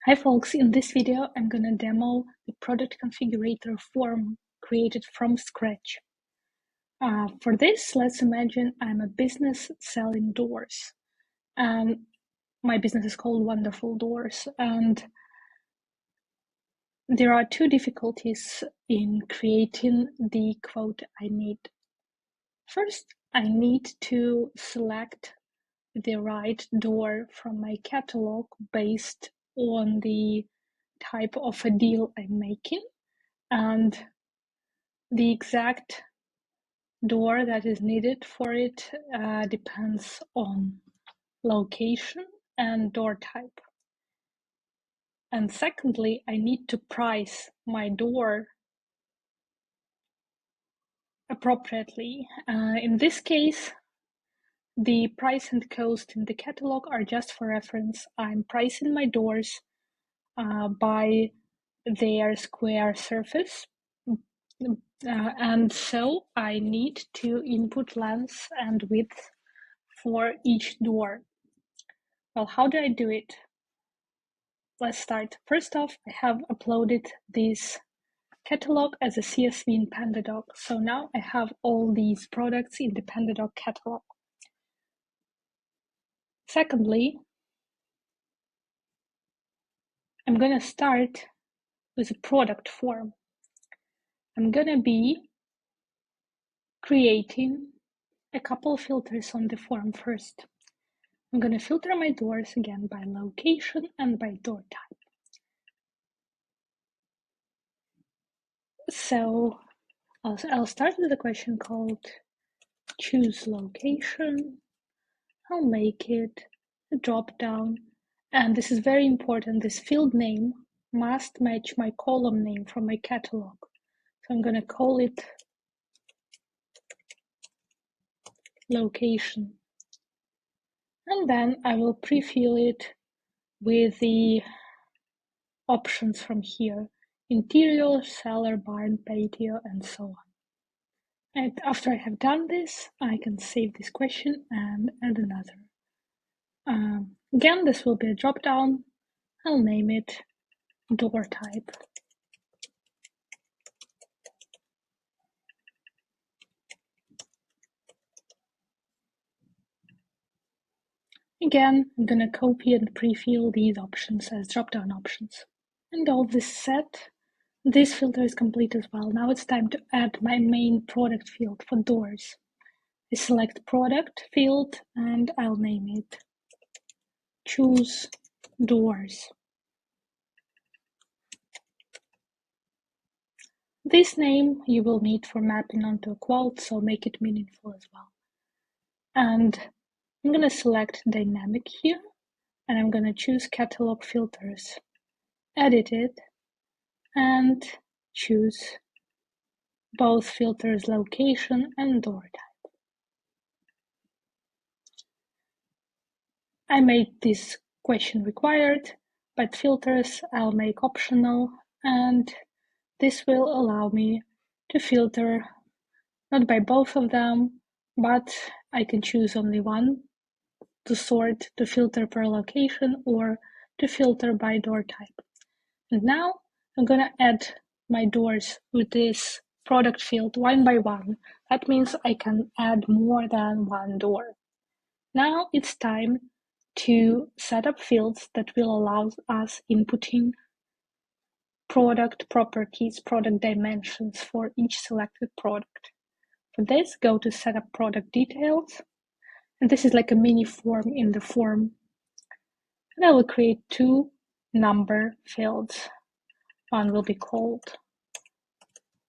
Hi folks, in this video I'm gonna demo the product configurator form created from scratch. For this, let's imagine I'm a business selling doors, and my business is called Wonderful Doors, and there are two difficulties in creating the quote I need. First, I need to select the right door from my catalog based on the type of a deal I'm making, and the exact door that is needed for it depends on location and door type. And secondly, I need to price my door appropriately. In this case, the price and cost in the catalog are just for reference. I'm pricing my doors by their square surface, and so I need to input length and width for each door. Well, how do I do it? Let's start. First off, I have uploaded this catalog as a CSV in PandaDoc. So now I have all these products in the PandaDoc catalog. Secondly, I'm going to start with a product form. I'm going to be creating a couple filters on the form first. I'm going to filter my doors again by location and by door type. So I'll start with a question called choose location. I'll make it a drop down, and this is very important. This field name must match my column name from my catalog. So I'm going to call it location. And then I will pre-fill it with the options from here: interior, cellar, barn, patio, and so on. And after I have done this, I can save this question and add another. Again, this will be a drop down. I'll name it door type. Again, I'm going to copy and pre-fill these options as drop-down options. And all this set, this filter is complete as well. Now it's time to add my main product field for doors. I select product field and I'll name it choose doors. This name you will need for mapping onto a quote, so make it meaningful as well. And I'm going to select dynamic here, and I'm going to choose catalog filters, edit it, and choose both filters location and door type. I made this question required, but filters I'll make optional, and this will allow me to filter not by both of them, but I can choose only one to sort, to filter per location, or to filter by door type. And now I'm going to add my doors with this product field one by one. That means I can add more than one door. Now it's time to set up fields that will allow us inputting product properties, product dimensions for each selected product. For this, go to Setup Product Details, and this is like a mini form in the form. And I will create two number fields. One will be called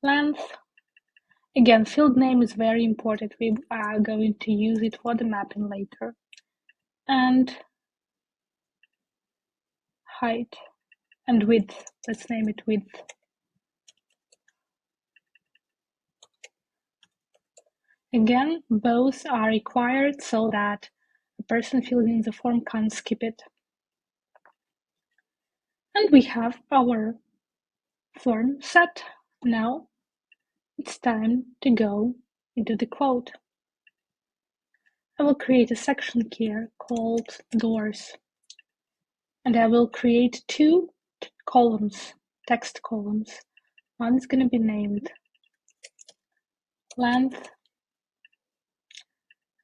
length. Again, field name is very important. We are going to use it for the mapping later. And height and width. Let's name it width. Again, both are required so that the person filling in the form can't skip it. And we have our form set. Now it's time to go into the quote. I will create a section here called doors. And I will create two columns, text columns. One is going to be named length,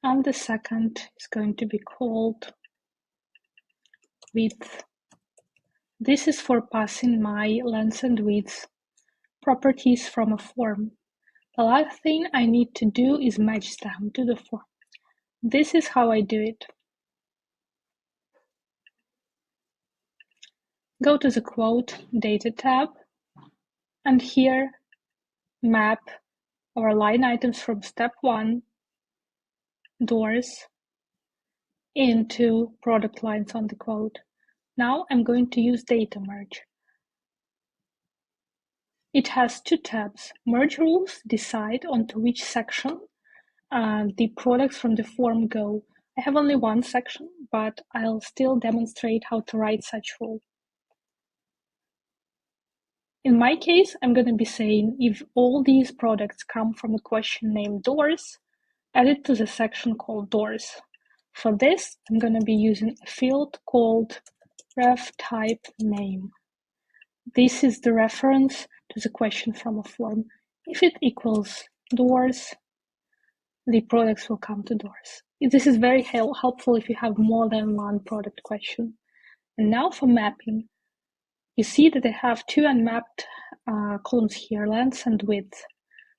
and the second is going to be called width. This is for passing my length and width properties from a form. The last thing I need to do is match them to the form. This is how I do it. Go to the Quote Data tab, and here map our line items from step 1, doors, into product lines on the quote. Now I'm going to use Data Merge. It has two tabs. Merge rules decide onto which section the products from the form go. I have only one section, but I'll still demonstrate how to write such rule. In my case, I'm going to be saying if all these products come from a question named doors, add it to the section called doors. For this, I'm going to be using a field called ref type name. This is the reference to the question from a form. If it equals doors, the products will come to doors. This is very helpful if you have more than one product question. And now for mapping, you see that I have two unmapped columns here, length and width.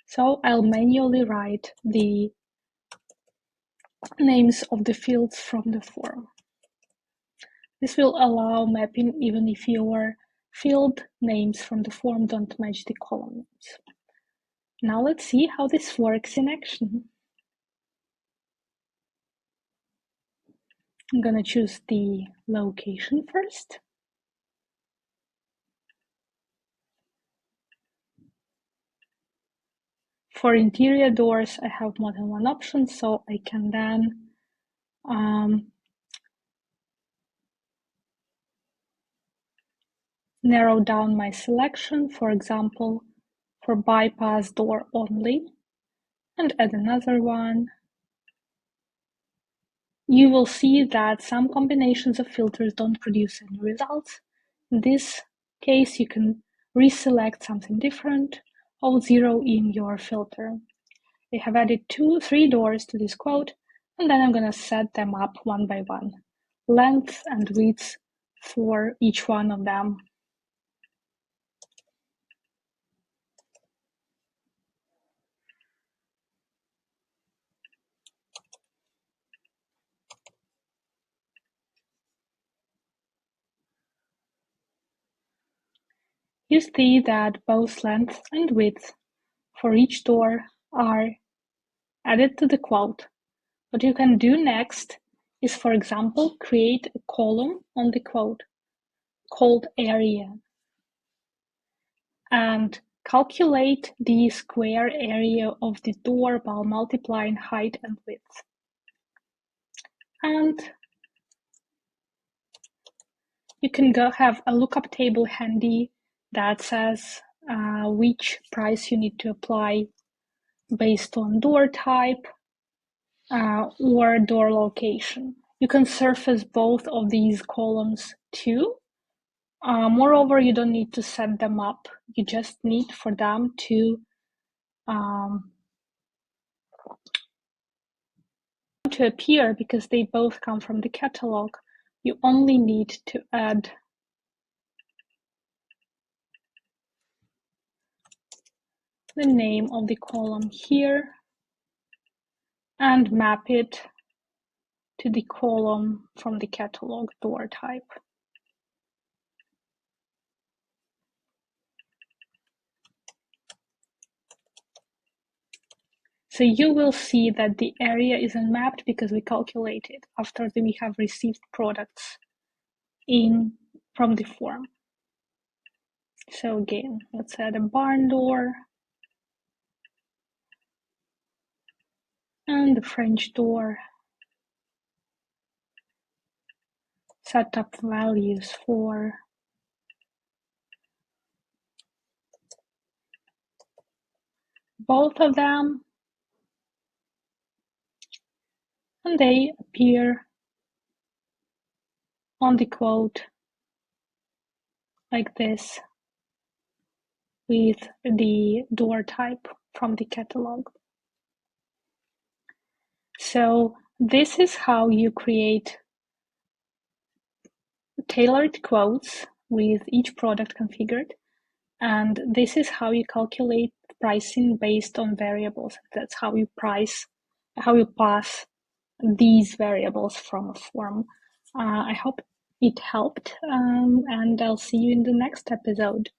So I'll manually write the names of the fields from the form. This will allow mapping even if your field names from the form don't match the column names. Now let's see how this works in action. I'm going to choose the location first. For interior doors, I have more than one option, so I can then narrow down my selection, for example, for bypass door only, and add another one. You will see that some combinations of filters don't produce any results. In this case, you can reselect something different or zero in your filter. I have added 3 doors to this quote, and then I'm going to set them up one by one, length and width for each one of them. You see that both length and width for each door are added to the quote. What you can do next is, for example, create a column on the quote called area and calculate the square area of the door while multiplying height and width. And you can go have a lookup table handy that says which price you need to apply based on door type or door location. You can surface both of these columns too. Moreover, you don't need to set them up. You just need for them to appear because they both come from the catalog. You only need to add the name of the column here and map it to the column from the catalog door type. So you will see that the area is unmapped because we calculated after we have received products from the form. So again, let's add a barn door and the French door. Set up values for both of them, and they appear on the quote like this with the door type from the catalog. So this is how you create tailored quotes with each product configured. And this is how you calculate pricing based on variables. That's how you pass these variables from a form. I hope it helped, and I'll see you in the next episode.